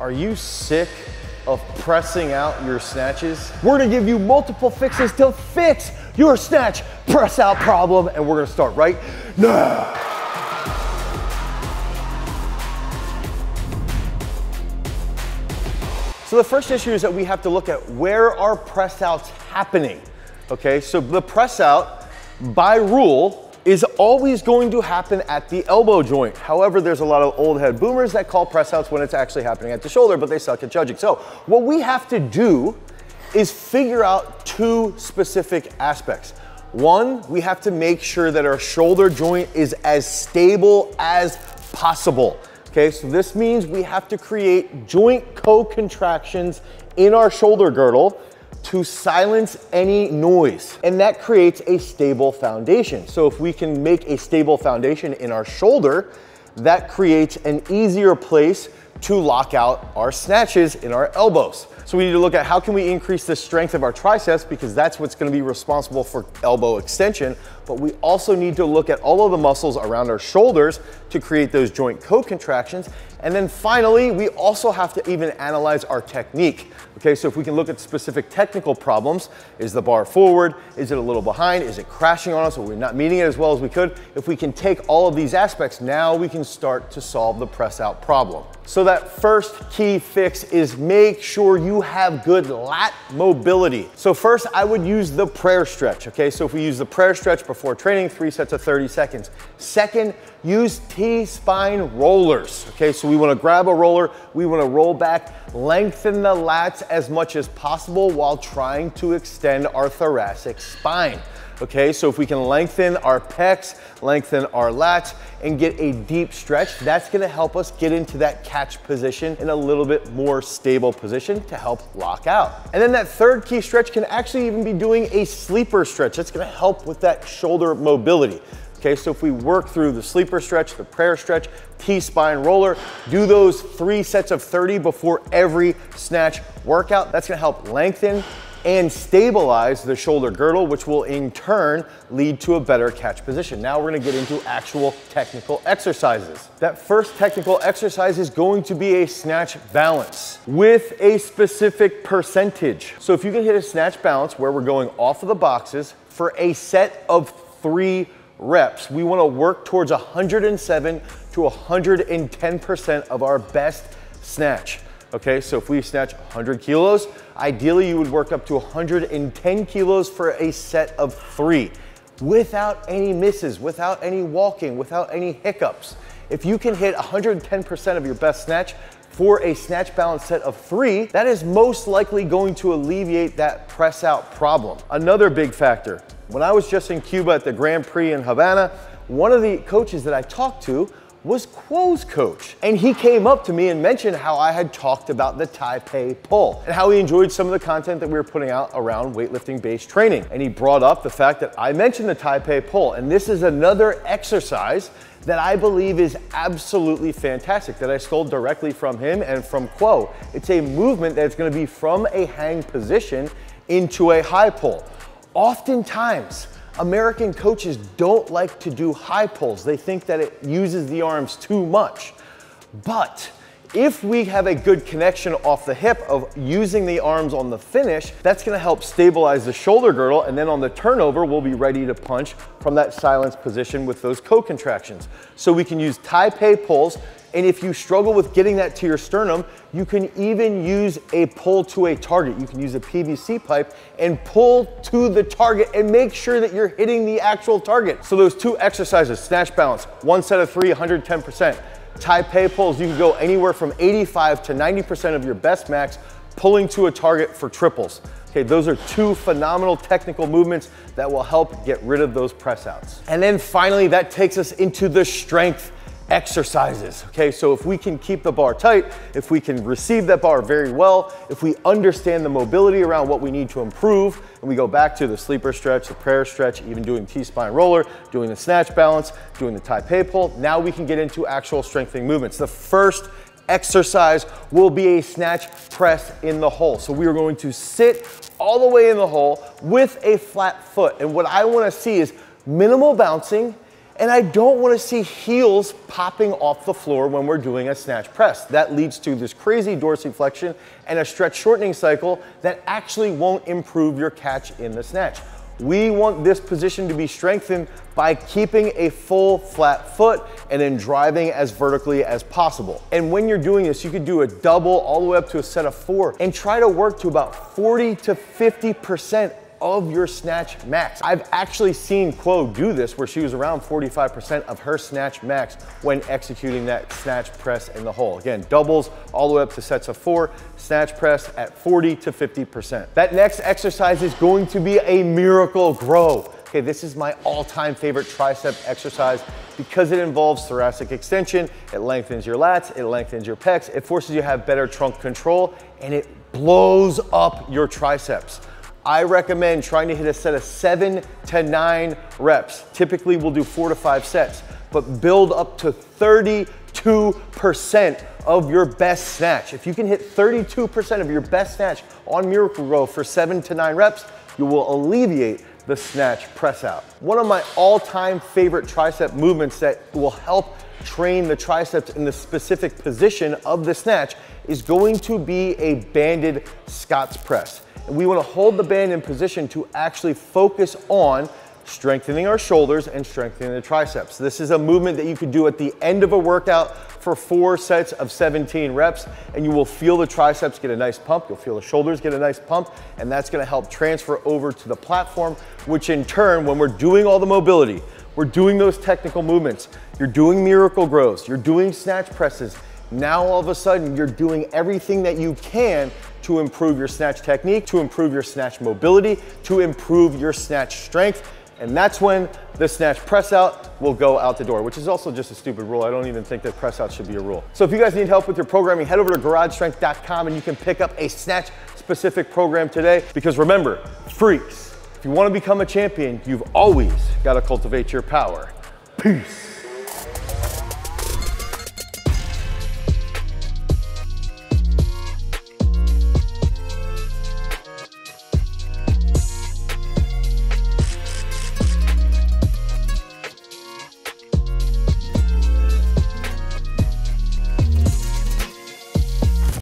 Are you sick of pressing out your snatches? We're gonna give you multiple fixes to fix your snatch press out problem, and we're gonna start right now. So the first issue is that we have to look at where are press outs happening. Okay, so the press out, by rule, is always going to happen at the elbow joint. However, there's a lot of old head boomers that call press outs when it's actually happening at the shoulder, but they suck at judging. So what we have to do is figure out two specific aspects. One, we have to make sure that our shoulder joint is as stable as possible. Okay, so this means we have to create joint co-contractions in our shoulder girdle to silence any noise, and that creates a stable foundation. So if we can make a stable foundation in our shoulder, that creates an easier place to lock out our snatches in our elbows. So we need to look at how can we increase the strength of our triceps, because that's what's going to be responsible for elbow extension, but we also need to look at all of the muscles around our shoulders to create those joint co-contractions. And then finally, we also have to even analyze our technique. Okay, so if we can look at specific technical problems, is the bar forward? Is it a little behind? Is it crashing on us? Or we're not meeting it as well as we could? If we can take all of these aspects, now we can start to solve the press out problem. So that first key fix is make sure you have good lat mobility. So first I would use the prayer stretch. Okay, so if we use the prayer stretch before training, 3 sets of 30 seconds. Second, use T-spine rollers. Okay, so we want to grab a roller, we want to roll back, lengthen the lats as much as possible while trying to extend our thoracic spine. Okay, so if we can lengthen our pecs, lengthen our lats, and get a deep stretch, that's gonna help us get into that catch position in a little bit more stable position to help lock out. And then that third key stretch can actually even be doing a sleeper stretch. That's gonna help with that shoulder mobility. Okay, so if we work through the sleeper stretch, the prayer stretch, T-spine roller, do those 3 sets of 30 before every snatch workout, that's gonna help lengthen and stabilize the shoulder girdle, which will in turn lead to a better catch position. Now we're gonna get into actual technical exercises. That first technical exercise is going to be a snatch balance with a specific percentage. So if you can hit a snatch balance where we're going off of the boxes for a set of 3 reps, we wanna work towards 107 to 110% of our best snatch. Okay, so if we snatch 100 kilos, ideally you would work up to 110 kilos for a set of 3 without any misses, without any walking, without any hiccups. If you can hit 110% of your best snatch for a snatch balance set of 3, that is most likely going to alleviate that press out problem. Another big factor, when I was just in Cuba at the Grand Prix in Havana, one of the coaches that I talked to was Quo's coach. And he came up to me and mentioned how I had talked about the Taipei pull and how he enjoyed some of the content that we were putting out around weightlifting based training. And he brought up the fact that I mentioned the Taipei pull. And this is another exercise that I believe is absolutely fantastic that I stole directly from him and from Quo. It's a movement that's gonna be from a hang position into a high pull. Oftentimes, American coaches don't like to do high pulls. They think that it uses the arms too much. But if we have a good connection off the hip of using the arms on the finish, that's gonna help stabilize the shoulder girdle, and then on the turnover, we'll be ready to punch from that silence position with those co-contractions. So we can use Taipei pulls, and if you struggle with getting that to your sternum, you can even use a pull to a target. You can use a PVC pipe and pull to the target and make sure that you're hitting the actual target. So those 2 exercises, snatch balance, 1 set of 3, 110%. Taipei pulls, you can go anywhere from 85 to 90% of your best max pulling to a target for triples. Okay, those are 2 phenomenal technical movements that will help get rid of those press outs. And then finally, that takes us into the strength exercises. Okay, so if we can keep the bar tight, if we can receive that bar very well, if we understand the mobility around what we need to improve, and we go back to the sleeper stretch, the prayer stretch, even doing T-spine roller, doing the snatch balance, doing the Taipei pull, now we can get into actual strengthening movements. The first exercise will be a snatch press in the hole. So we are going to sit all the way in the hole with a flat foot. And what I want to see is minimal bouncing And I don't want to see heels popping off the floor when we're doing a snatch press. That leads to this crazy dorsiflexion and a stretch shortening cycle that actually won't improve your catch in the snatch. We want this position to be strengthened by keeping a full flat foot and then driving as vertically as possible. And when you're doing this, you could do a double all the way up to a set of 4 and try to work to about 40 to 50% of your snatch max. I've actually seen Quo do this where she was around 45% of her snatch max when executing that snatch press in the hole. Again, doubles all the way up to sets of 4, snatch press at 40 to 50%. That next exercise is going to be a miracle grow. Okay, this is my all-time favorite tricep exercise because it involves thoracic extension, it lengthens your lats, it lengthens your pecs, it forces you to have better trunk control, and it blows up your triceps. I recommend trying to hit a set of 7 to 9 reps. Typically we'll do 4 to 5 sets, but build up to 32% of your best snatch. If you can hit 32% of your best snatch on Miracle-Gro for 7 to 9 reps, you will alleviate the snatch press out. One of my all-time favorite tricep movements that will help train the triceps in the specific position of the snatch is going to be a banded Scott's press. And we want to hold the band in position to actually focus on strengthening our shoulders and strengthening the triceps. This is a movement that you could do at the end of a workout for 4 sets of 17 reps, and you will feel the triceps get a nice pump, you'll feel the shoulders get a nice pump, and that's going to help transfer over to the platform, which in turn, when we're doing all the mobility, we're doing those technical movements, you're doing Miracle-Gros, you're doing snatch presses, now all of a sudden you're doing everything that you can to improve your snatch technique, to improve your snatch mobility, to improve your snatch strength. And that's when the snatch press out will go out the door, which is also just a stupid rule. I don't even think that press out should be a rule. So if you guys need help with your programming, head over to garagestrength.com and you can pick up a snatch specific program today. Because remember, freaks, if you want to become a champion, you've always got to cultivate your power. Peace.